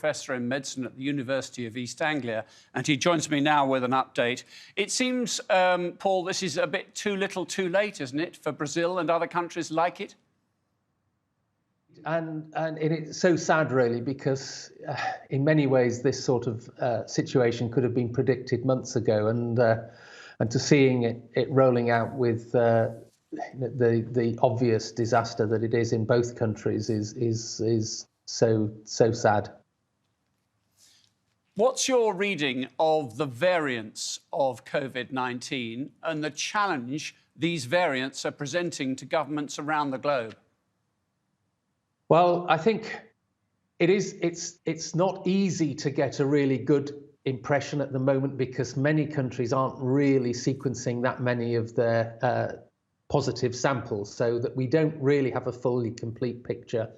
Professor in Medicine at the University of East Anglia, and he joins me now with an update. It seems, Paul, this is a bit too little too late, isn't it, for Brazil and other countries like it? And it's so sad, really, because in many ways this sort of situation could have been predicted months ago, and to seeing it rolling out with the obvious disaster that it is in both countries is so sad. What's your reading of the variants of COVID-19 and the challenge these variants are presenting to governments around the globe? Well, I think it's not easy to get a really good impression at the moment because many countries aren't really sequencing that many of their positive samples, so that we don't really have a fully complete picture.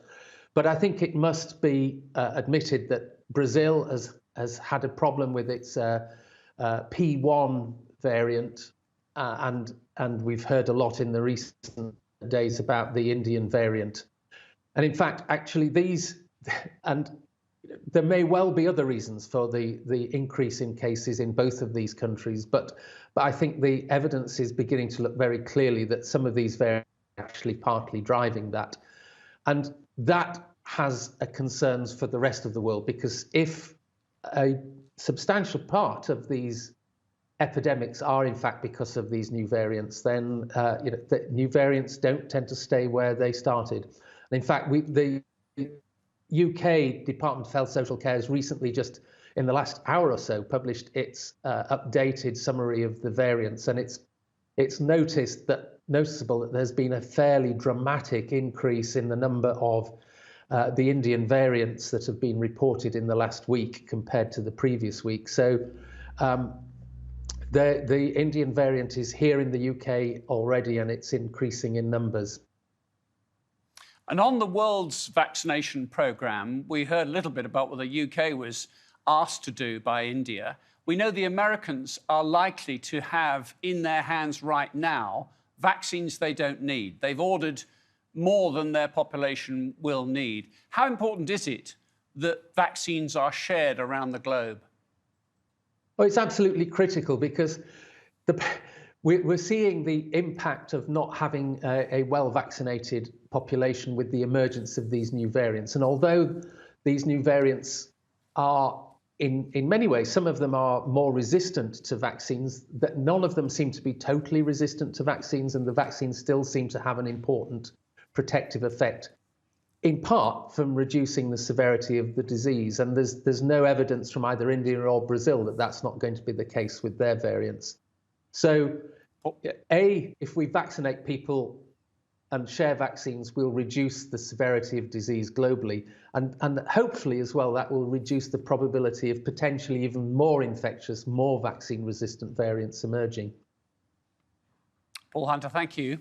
But I think it must be admitted that Brazil has had a problem with its P1 variant, and we've heard a lot in the recent days about the Indian variant. And in fact, actually and there may well be other reasons for the increase in cases in both of these countries, but I think the evidence is beginning to look very clearly that some of these variants are actually partly driving that. And that has concerns for the rest of the world, because if a substantial part of these epidemics are in fact because of these new variants, then the new variants don't tend to stay where they started. And in fact, the UK Department of Health Social Care has recently, just in the last hour or so, published its updated summary of the variants, and it's noticeable that there's been a fairly dramatic increase in the number of the Indian variants that have been reported in the last week compared to the previous week. So the Indian variant is here in the UK already, and it's increasing in numbers. And on the world's vaccination programme, we heard a little bit about what the UK was asked to do by India. We know the Americans are likely to have in their hands right now vaccines they don't need. They've ordered more than their population will need. How important is it that vaccines are shared around the globe? Well, it's absolutely critical, because we're seeing the impact of not having a well-vaccinated population with the emergence of these new variants. And although these new variants are, in many ways, some of them are more resistant to vaccines, that none of them seem to be totally resistant to vaccines, and the vaccines still seem to have an important protective effect, in part from reducing the severity of the disease. And there's no evidence from either India or Brazil that that's not going to be the case with their variants. So, if we vaccinate people and share vaccines, we'll reduce the severity of disease globally. And hopefully as well, that will reduce the probability of potentially even more infectious, more vaccine-resistant variants emerging. Paul Hunter, thank you.